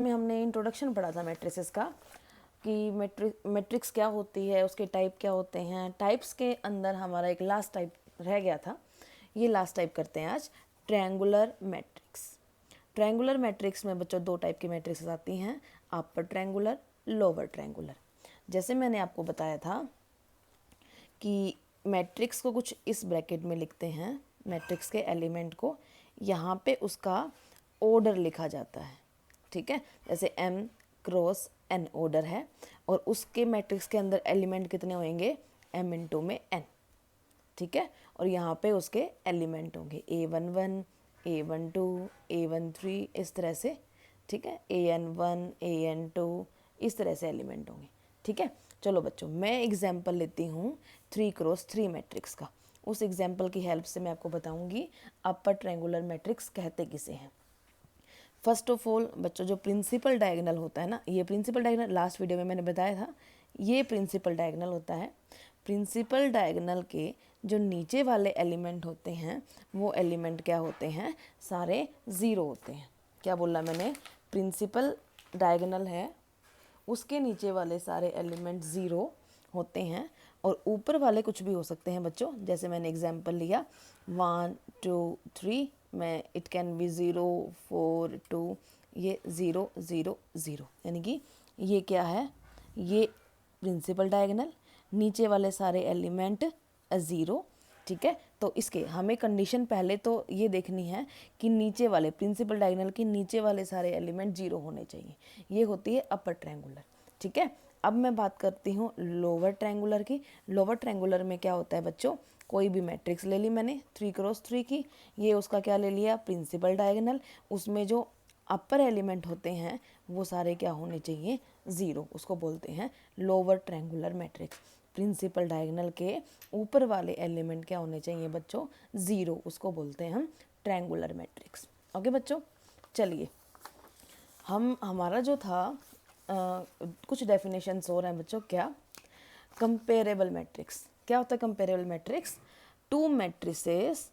में हमने इंट्रोडक्शन पढ़ा था मैट्रिसेस का कि मैट्रिक्स क्या होती है, उसके टाइप क्या होते हैं। टाइप्स के अंदर हमारा एक लास्ट टाइप रह गया था, ये लास्ट टाइप करते हैं आज, ट्रायंगुलर मैट्रिक्स। ट्रायंगुलर मैट्रिक्स में बच्चों दो टाइप की मैट्रिक्स आती हैं, अपर ट्रायंगुलर, लोअर ट्रायंगुलर। जैसे मैंने आपको बताया था कि मैट्रिक्स को कुछ इस ब्रैकेट में लिखते हैं, मैट्रिक्स के एलिमेंट को यहाँ पे उसका ऑर्डर लिखा जाता है, ठीक है। जैसे m क्रॉस n ऑर्डर है और उसके मैट्रिक्स के अंदर एलिमेंट कितने होंगे, m इंटू में n, ठीक है। और यहाँ पे उसके एलिमेंट होंगे a11, a12, a13, इस तरह से, ठीक है, an1, an2, इस तरह से एलिमेंट होंगे, ठीक है। चलो बच्चों, मैं एग्जाम्पल लेती हूँ 3x3 मैट्रिक्स का। उस एग्जाम्पल की हेल्प से मैं आपको बताऊँगी अपर ट्रायंगुलर मैट्रिक्स कहते किसे हैं। फर्स्ट ऑफ ऑल बच्चों, जो प्रिंसिपल डायगोनल होता है ना, ये प्रिंसिपल डायगोनल लास्ट वीडियो में मैंने बताया था, ये प्रिंसिपल डायगोनल होता है। प्रिंसिपल डायगोनल के जो नीचे वाले एलिमेंट होते हैं वो एलिमेंट क्या होते हैं, सारे ज़ीरो होते हैं। क्या बोला मैंने, प्रिंसिपल डायगोनल है, उसके नीचे वाले सारे एलिमेंट ज़ीरो होते हैं और ऊपर वाले कुछ भी हो सकते हैं बच्चों। जैसे मैंने एग्जांपल लिया 1 2 3, मैं इट कैन बी 0 4 2, ये 0 0 0, यानी कि ये क्या है, ये प्रिंसिपल डायगोनल, नीचे वाले सारे एलिमेंट ज़ीरो, ठीक है। तो इसके हमें कंडीशन पहले तो ये देखनी है कि नीचे वाले प्रिंसिपल डायगोनल के नीचे वाले सारे एलिमेंट जीरो होने चाहिए, ये होती है अपर ट्रायंगुलर, ठीक है। अब मैं बात करती हूँ लोअर ट्रायंगुलर की। लोअर ट्रायंगुलर में क्या होता है बच्चों, कोई भी मैट्रिक्स ले ली मैंने 3x3 की, ये उसका क्या ले लिया, प्रिंसिपल डायगोनल, उसमें जो अपर एलिमेंट होते हैं वो सारे क्या होने चाहिए, ज़ीरो, उसको बोलते हैं lower triangular matrix. Principal diagonal के ऊपर वाले एलिमेंट क्या होने चाहिए बच्चों, ज़ीरो, उसको बोलते हैं हम ट्रायंगुलर मैट्रिक्स। ओके बच्चों, चलिए हमारा जो था कुछ डेफिनेशंस और हैं बच्चों। क्या, कंपेरेबल मैट्रिक्स क्या होता है, comparable matrix, two matrices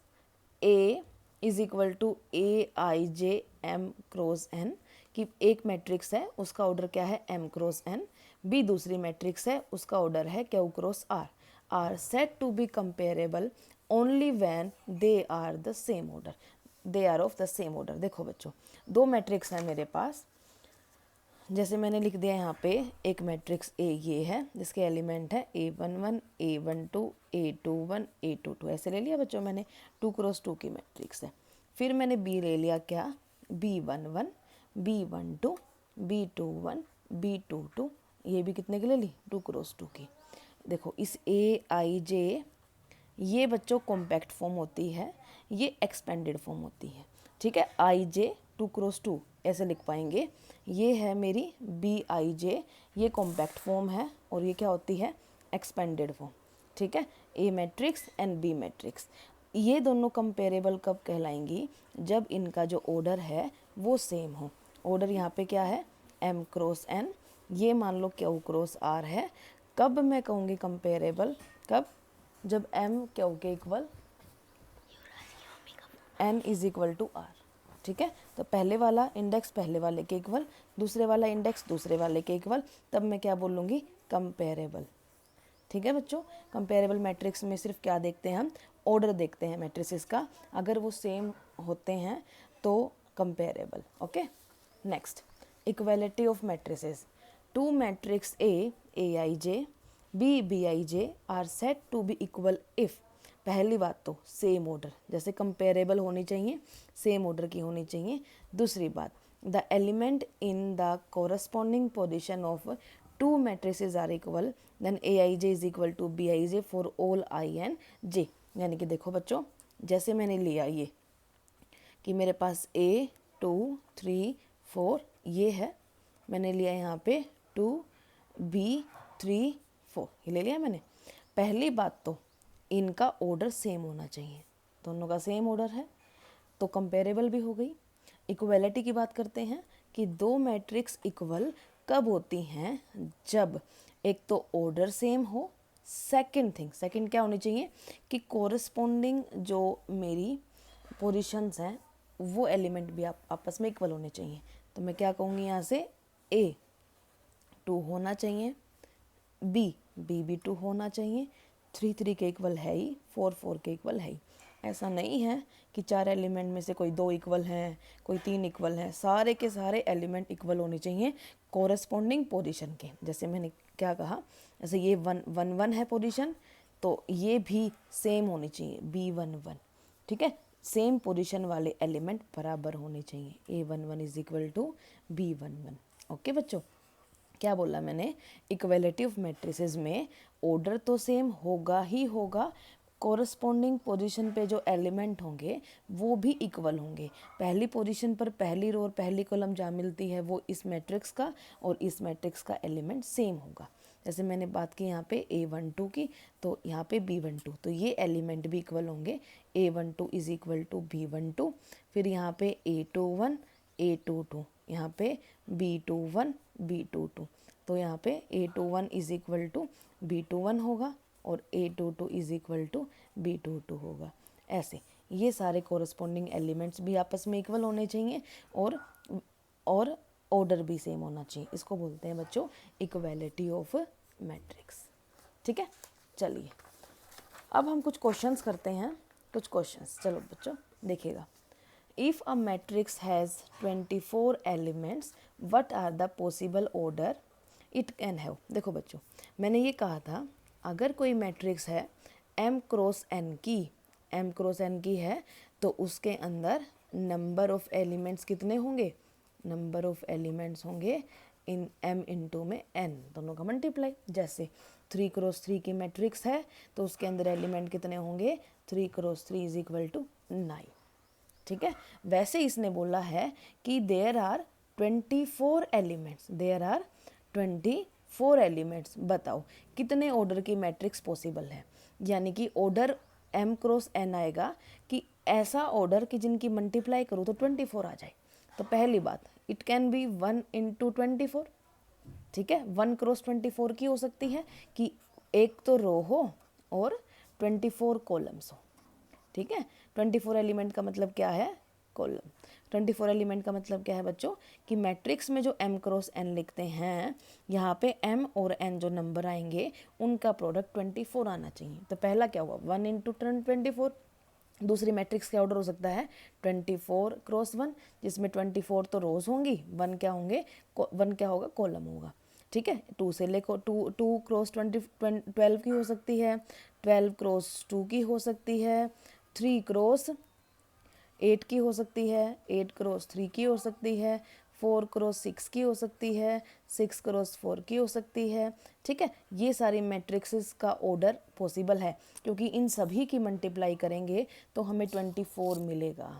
A is equal to A I J M cross N, कि एक मैट्रिक्स है उसका ऑर्डर क्या है, एम क्रॉस एन, बी दूसरी मैट्रिक्स है उसका ऑर्डर है Q cross R, are set to be comparable only when they are the same order, they are of the same order. देखो बच्चों, दो मैट्रिक्स हैं मेरे पास, जैसे मैंने लिख दिया यहाँ पे, एक मैट्रिक्स ए ये है जिसके एलिमेंट है a11, a12, a21, a22, ऐसे ले लिया बच्चों मैंने, 2x2 की मैट्रिक्स है। फिर मैंने बी ले लिया क्या, b11, b12, b21, b22, ये भी कितने की ले ली, 2x2 की। देखो इस ए आई जे, ये बच्चों कॉम्पैक्ट फॉर्म होती है, ये एक्सपेंडेड फॉर्म होती है, ठीक है। आई जे 2x2 ऐसे लिख पाएंगे, ये है मेरी बी आई जे, ये कॉम्पैक्ट फॉर्म है और ये क्या होती है, एक्सपेंडेड फॉर्म, ठीक है। ए मैट्रिक्स एंड बी मैट्रिक्स, ये दोनों कंपेरेबल कब कहलाएंगी, जब इनका जो ऑर्डर है वो सेम हो। ऑर्डर यहाँ पे क्या है, एम क्रॉस एन, ये मान लो क्यू क्रॉस आर है। कब मैं कहूँगी कंपेरेबल, कब, जब एम क्यू के equal, N is equal to R, ठीक है। तो पहले वाला इंडेक्स पहले वाले के इक्वल, दूसरे वाला इंडेक्स दूसरे वाले के इक्वल, तब मैं क्या बोलूँगी, कंपेरेबल, ठीक है बच्चों। कंपेरेबल मैट्रिक्स में सिर्फ क्या देखते हैं हम, ऑर्डर देखते हैं मैट्रिसेस का, अगर वो सेम होते हैं तो comparable. Okay, next, equality of matrices, two matrix A I J, B I J are set to be equal if, पहली बात तो सेम ऑर्डर, जैसे कंपेरेबल होनी चाहिए, सेम ऑर्डर की होनी चाहिए। दूसरी बात, the element in the corresponding position of two matrices are equal, then A I J is equal to B I J for all I and J. यानी कि देखो बच्चों, जैसे मैंने लिया ये कि मेरे पास ए 2 3 4 ये है, मैंने लिया यहाँ पे 2 बी 3 4, ये ले लिया मैंने। पहली बात तो इनका ऑर्डर सेम होना चाहिए, दोनों का सेम ऑर्डर है तो कंपेरेबल भी हो गई। इक्वलिटी की बात करते हैं कि दो मैट्रिक्स इक्वल कब होती हैं, जब एक तो ऑर्डर सेम हो, सेकंड क्या होनी चाहिए कि कोरस्पॉन्डिंग जो मेरी पोजीशंस हैं वो एलिमेंट भी आपस में इक्वल होने चाहिए। तो मैं क्या कहूँगी यहाँ से, ए 2 होना चाहिए, बी भी 2 होना चाहिए, 3 3 के इक्वल है ही, 4 4 के इक्वल है ही। ऐसा नहीं है कि 4 एलिमेंट में से कोई 2 इक्वल हैं, कोई 3 इक्वल हैं, सारे के सारे एलिमेंट इक्वल होने चाहिए कोरस्पॉन्डिंग पोजीशन के। जैसे मैंने क्या कहा, जैसे ये 1 1 1 है पोजीशन, तो ये भी सेम होनी चाहिए, B1 1, ठीक है, सेम पोजीशन वाले एलिमेंट बराबर होने चाहिए, A11 is equal to B11। Okay बच्चों, क्या बोला मैंने, इक्वलिटिव मैट्रिसेस में ऑर्डर तो सेम होगा ही होगा, कोरस्पॉन्डिंग पोजीशन पे जो एलिमेंट होंगे वो भी इक्वल होंगे। पहली पोजीशन पर पहली रो और पहली कॉलम जहाँ मिलती है वो इस मैट्रिक्स का और इस मैट्रिक्स का एलिमेंट सेम होगा। जैसे मैंने बात की यहाँ पे A12 की, तो यहाँ पे B12, तो ये एलिमेंट भी इक्वल होंगे, A12 is equal to B12। फिर यहाँ पे A21 A22, यहाँ पे B21 B22, तो यहाँ पे A21 is equal to B21 होगा और A22 is equal to B22 होगा। ऐसे ये सारे कोरस्पॉन्डिंग एलिमेंट्स भी आपस में इक्वल होने चाहिए और ऑर्डर भी सेम होना चाहिए। इसको बोलते हैं बच्चों इक्वालिटी ऑफ मैट्रिक्स। ठीक है, चलिए अब हम कुछ क्वेश्चंस करते हैं, कुछ क्वेश्चंस। चलो बच्चों देखिएगा, if a matrix has 24 elements what are the possible order it can have. देखो बच्चों, मैंने ये कहा था अगर कोई मैट्रिक्स है m क्रॉस n की है तो उसके अंदर नंबर ऑफ एलिमेंट्स कितने होंगे, नंबर ऑफ एलिमेंट्स होंगे इन m इंटू में n, दोनों का मल्टीप्लाई। जैसे 3 क्रॉस 3 की मैट्रिक्स है तो उसके अंदर एलिमेंट कितने होंगे, 3 क्रॉस 3 इज इक्वल टू 9। ठीक है, वैसे इसने बोला है कि there are 24 elements, there are 24 elements, बताओ कितने ऑर्डर की मैट्रिक्स पॉसिबल है। यानी कि ऑर्डर m क्रॉस n आएगा कि ऐसा ऑर्डर कि जिनकी मल्टीप्लाई करूँ तो 24 आ जाए। तो पहली बात, इट कैन बी 1 इंटू 24, ठीक है, 1 क्रॉस 24 की हो सकती है कि एक तो रो हो और 24 कॉलम्स हो। ठीक है, 24 एलिमेंट का मतलब क्या है, कॉलम। 24 एलिमेंट का मतलब क्या है बच्चों, कि मैट्रिक्स में जो m क्रॉस n लिखते हैं, यहाँ पे m और n जो नंबर आएंगे उनका प्रोडक्ट 24 आना चाहिए। तो पहला क्या हुआ, 1 इंटू 24। दूसरी मैट्रिक्स का ऑर्डर हो सकता है 24 क्रॉस 1, जिसमें 24 तो रोज होंगी, 1 क्या होंगे, 1 क्या होगा, कॉलम होगा। ठीक है, 2 से लेको 2 क्रॉस 12 की हो सकती है, 12 क्रॉस 2 की हो सकती है, 3 क्रॉस 8 की हो सकती है, 8 क्रॉस 3 की हो सकती है, 4 क्रॉस 6 की हो सकती है, 6 क्रॉस 4 की हो सकती है। ठीक है, ये सारी मैट्रिक्सेस का ऑर्डर पॉसिबल है क्योंकि इन सभी की मल्टीप्लाई करेंगे तो हमें 24 मिलेगा।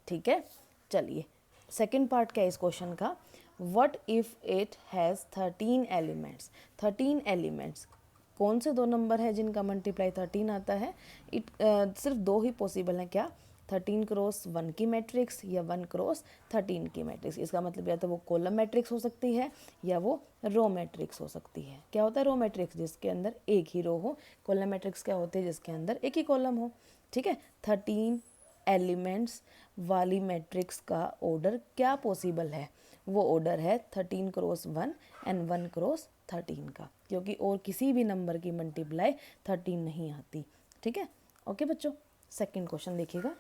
ठीक है, चलिए सेकंड पार्ट क्या है इस क्वेश्चन का, what if it has 13 elements. 13 elements, कौन से दो नंबर है जिनका मल्टीप्लाई 13 आता है, सिर्फ दो ही पॉसिबल हैं, क्या, 13 क्रॉस 1 की मैट्रिक्स या 1 क्रॉस 13 की मैट्रिक्स। इसका मतलब या तो वो कॉलम मैट्रिक्स हो सकती है या वो रो मैट्रिक्स हो सकती है। क्या होता है रो मैट्रिक्स, जिसके अंदर एक ही रो हो। कॉलम मैट्रिक्स क्या होते हैं, जिसके अंदर एक ही कॉलम हो। ठीक है, 13 एलिमेंट्स वाली मैट्रिक्स का ऑर्डर क्या पॉसिबल है, वो ऑर्डर है 13 क्रॉस 1 एंड 1 क्रॉस 13 का, क्योंकि और किसी भी नंबर की मल्टीप्लाई 13 नहीं आती। ठीक है, ओके बच्चों, सेकंड क्वेश्चन देखिएगा,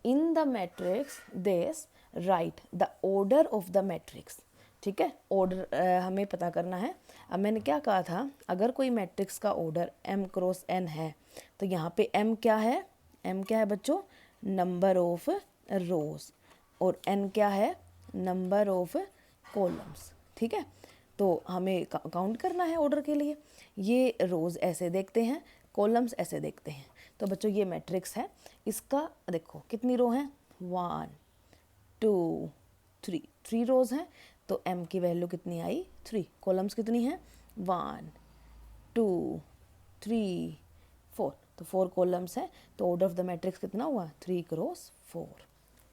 in the matrix this right the order of the matrix. ठीक है, ऑर्डर हमें पता करना है। अब मैंने क्या कहा था, अगर कोई मैट्रिक्स का ऑर्डर m क्रॉस n है तो यहाँ पे m क्या है, m क्या है बच्चों, नंबर ऑफ रोज, और n क्या है, नंबर ऑफ कॉलम्स। ठीक है, तो हमें काउंट करना है ऑर्डर के लिए। ये रोज ऐसे देखते हैं, कॉलम्स ऐसे देखते हैं। तो बच्चों ये मैट्रिक्स है, इसका देखो कितनी रो हैं, 1 2 3 रोज हैं, तो m की वैल्यू कितनी आई, 3। कॉलम्स कितनी हैं, 1 2 3 4, तो 4 कॉलम्स हैं, तो ऑर्डर ऑफ द मैट्रिक्स कितना हुआ, 3 क्रॉस 4।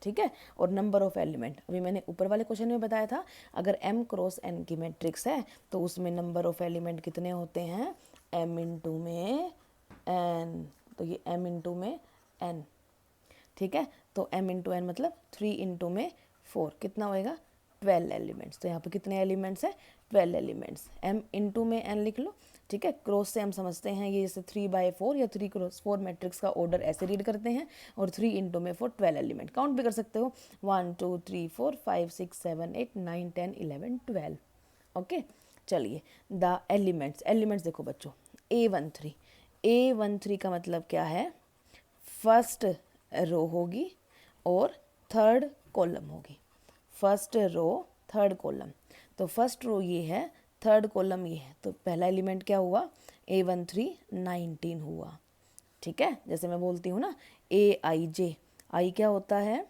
ठीक है, और नंबर ऑफ एलिमेंट, अभी मैंने ऊपर वाले क्वेश्चन में बताया था, अगर m क्रॉस n की मैट्रिक्स है तो उसमें नंबर ऑफ एलिमेंट कितने होते हैं, m इंटू में n, तो ये m इंटू में n। ठीक है, तो m इंटू n मतलब 3 इंटू में 4 कितना होएगा, 12 एलिमेंट्स। तो यहाँ पे कितने एलिमेंट्स हैं? 12 एलिमेंट्स। m इंटू में n लिख लो, ठीक है। क्रॉस से हम समझते हैं ये जैसे 3/4 या 3×4 मैट्रिक्स का ऑर्डर ऐसे रीड करते हैं, और 3 इंटू में 4 12 एलिमेंट। काउंट भी कर सकते हो 1 2 3 4 5 6 7 8 9 10 11 12। ओके, चलिए द एलिमेंट्स। एलिमेंट्स देखो बच्चों, A13 का मतलब क्या है? फर्स्ट रो होगी और थर्ड कॉलम होगी। First row third column. तो फर्स्ट रो ये है, थर्ड कॉलम ये है, तो पहला एलिमेंट क्या हुआ? A13 19 हुआ, ठीक है। जैसे मैं बोलती हूँ ना AIJ, आई क्या होता है?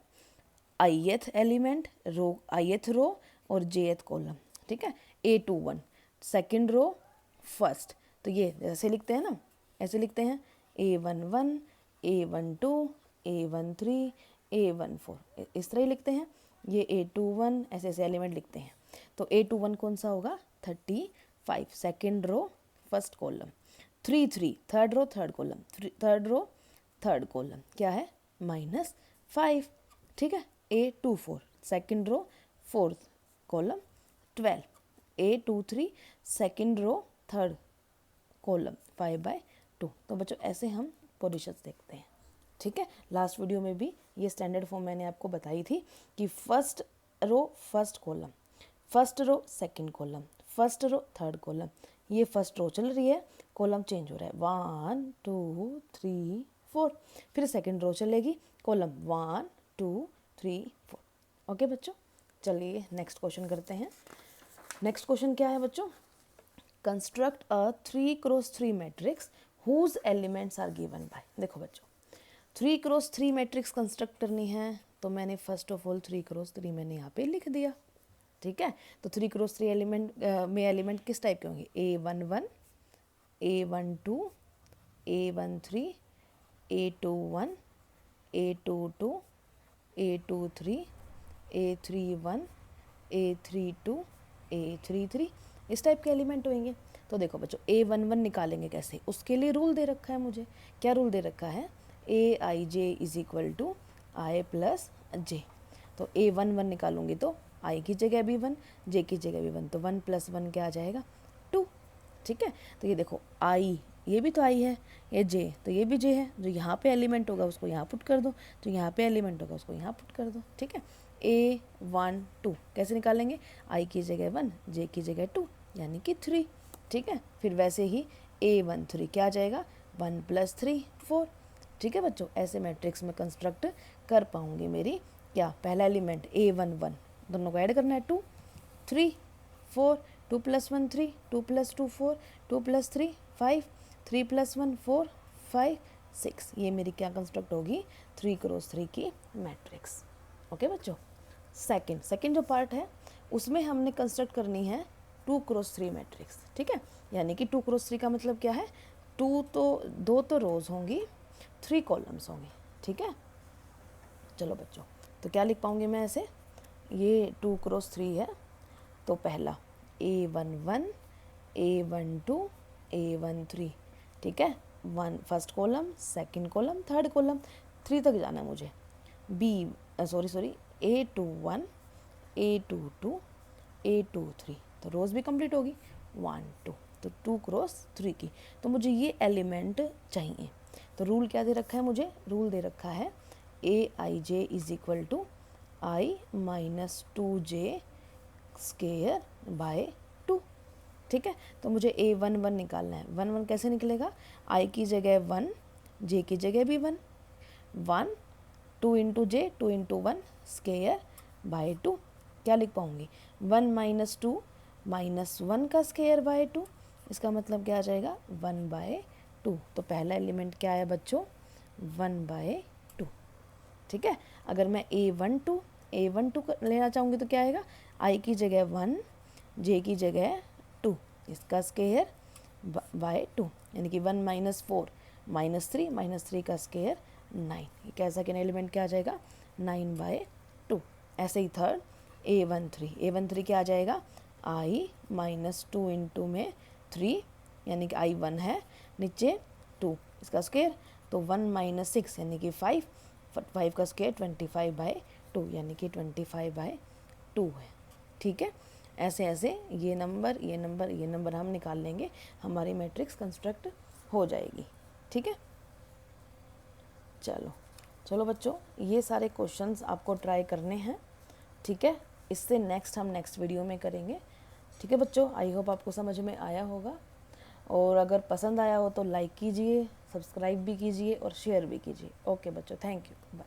ith एलिमेंट, रो ith रो और jth कॉलम, ठीक है। A21 सेकेंड रो फर्स्ट, तो ये जैसे लिखते हैं ना, ऐसे लिखते हैं A11 A12 A13 A14, इस तरह ही लिखते हैं। ये A21 ऐसे ऐसे एलिमेंट लिखते हैं। तो A21 कौन सा होगा? 35 second row first column. 33 third row third column, third row third column क्या है? -5, ठीक है। A24 second row fourth column 12। A23 second row third column 5/2। तो बच्चों ऐसे हम पोजीशंस देखते हैं, ठीक है। लास्ट वीडियो में भी ये स्टैंडर्ड फॉर्म मैंने आपको बताई थी कि first row first column, first row second column, first row third column. ये फर्स्ट रो चल रही है, कॉलम चेंज हो रहा है 1 2 3 4, फिर सेकंड रो चलेगी, कॉलम 1 2 3 4। ओके बच्चों, चलिए नेक्स्ट क्वेश्चन करते हैं। नेक्स्ट क्वेश्चन क्या है बच्चों? Construct a 3×3 matrix whose elements are given by. देखो बच्चों, 3×3 मैट्रिक्स कंस्ट्रक्ट करनी है, तो मैंने फर्स्ट ऑफ ऑल 3×3 मैंने यहाँ पे लिख दिया, ठीक है। तो 3×3 एलिमेंट में एलिमेंट किस टाइप के होंगे? A11 A12 A13 A21 A22 A23 A31 A32 A33, इस टाइप के एलिमेंट होंगे। तो देखो बच्चों, A11 निकालेंगे कैसे? उसके लिए रूल दे रखा है मुझे। क्या रूल दे रखा है? AIJ = I + J। तो A11 निकालूंगी तो I की जगह भी 1, J की जगह भी 1, तो 1 + 1 क्या आ जाएगा? 2, ठीक है। तो ये देखो I, ये भी तो I है, ये J तो ये भी J है। जो यहाँ पे एलिमेंट होगा उसको यहाँ पुट कर दो, जो यहाँ पे एलिमेंट होगा उसको यहाँ पुट कर दो, ठीक है। A12 कैसे निकालेंगे? I की जगह 1, J की जगह 2, यानी कि 3, ठीक है। फिर वैसे ही A13 क्या आ जाएगा? 1 + 3 4, ठीक है बच्चों। ऐसे मैट्रिक्स में कंस्ट्रक्ट कर पाऊंगी मेरी क्या? पहला एलिमेंट A11, दोनों को ऐड करना है 2 3 4, 2 + 1 3, 2 + 2 4, 2 + 3 5, 3 + 1 4 5 6। ये मेरी क्या कंस्ट्रक्ट होगी? 3×3 की मैट्रिक्स। ओके बच्चों, सेकंड जो पार्ट है उसमें हमने कंस्ट्रक्ट करनी है 2×3 मैट्रिक्स, ठीक है। यानी कि 2×3 का मतलब क्या है? 2 तो रोज होंगी, 3 कॉलम्स होंगी, ठीक है। चलो बच्चों, तो क्या लिख पाऊंगी मैं ऐसे? ये 2×3 है, तो पहला A11 A12 A13, ठीक है। 1 first column, second column, third column, 3 तक जाना है मुझे। सॉरी A21 A22 A23, तो रोज भी कंप्लीट होगी 1 2, तो 2×3 की। तो मुझे ये एलिमेंट चाहिए। तो रूल क्या दे रखा है मुझे? रूल दे रखा है AIJ = I - 2J² / 2, ठीक है। तो मुझे A11 निकालना है। 1 कैसे निकलेगा? I की जगह 1, J की जगह भी 1, 1 2 × J 2 × 1 स्क्वायर बाय 2। क्या लिख पाऊंगी? 1 - 2 -1 का स्क्वायर बाय 2, इसका मतलब क्या आ जाएगा? 1/2। तो पहला एलिमेंट क्या है बच्चों? 1/2, ठीक है। अगर मैं A12 लेना चाहूँगी तो क्या आएगा? I की जगह 1, J की जगह 2, इसका स्क्वायर बाय 2, यानी कि 1 - 4 -3 -3 का स्क्वायर 9। ये कैसा सेकेंड एलिमेंट क्या आ जाएगा? 9/2। ऐसे ही थर्ड A13 क्या आ जाएगा? I - 2 × में 3, यानी कि I 1 है, नीचे 2, इसका स्क्वायर, तो 1 - 6 यानी कि 5 का स्क्वायर 25/2, यानी कि 25/2 है, ठीक है, ऐसे ऐसे ये नंबर ये नंबर ये नंबर हम निकाल लेंगे, हमारी मैट्रिक्स कंस्ट्रक्ट हो जाएगी। ठीक है, चलो चलो बच्चों, ये सारे क्वेश्चंस आपको ट्राई करने हैं। ठीक है, इससे नेक्स्ट हम नेक्स्ट वीडियो में करेंगे। ठीक है बच्चों, आई होप आपको समझ में आया होगा, और अगर पसंद आया हो तो लाइक कीजिए, सब्सक्राइब भी कीजिए और शेयर भी कीजिए। ओके बच्चों, थैंक यू, बाय।